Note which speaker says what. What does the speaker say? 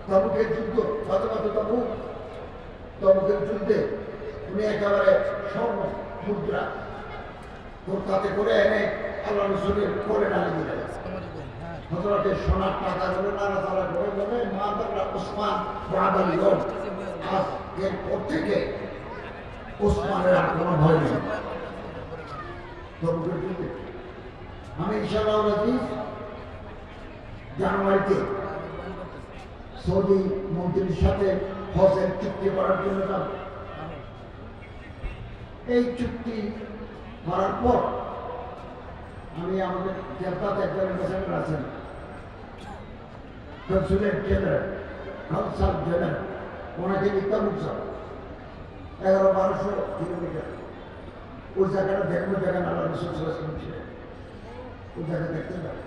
Speaker 1: তাবুকের যুদ্ধ তাবুকের যুদ্ধে উনি একেবারে স্বর্ণ মুদ্রা তাতে করে এনে আল্লাহ রসুলের করে ডালি দিলেন। হযরতের সোনার টাকা করে নাড়াচাড়া করে বলে মা তারা ওসমান বাদাল ইয়ম, আজ এর পর থেকে ওসমানের আর কোনো ভয় নেই। তাবুকের যুদ্ধে আমি ইনশাআল্লাহ রাজিজ জানুয়ারিতে সৌদি মন্ত্রীর সাথে হজের চুক্তি করার জন্য যাব। এই চুক্তি করার পর আমি আমাদের জেলাতে একজন অ্যাম্বাসেডর আছেন, কনসুলেট জেনারেল, কনসাল জেনারেল, ওনাকে লিখতাম উৎসব 1100-1200 কিলোমিটার ওই জায়গাটা দেখবো, জায়গা আল্লাহ রাসূল সাল্লাল্লাহু আলাইহি ওয়াসাল্লাম ছিলেন, ওই জায়গা দেখতে যাবো।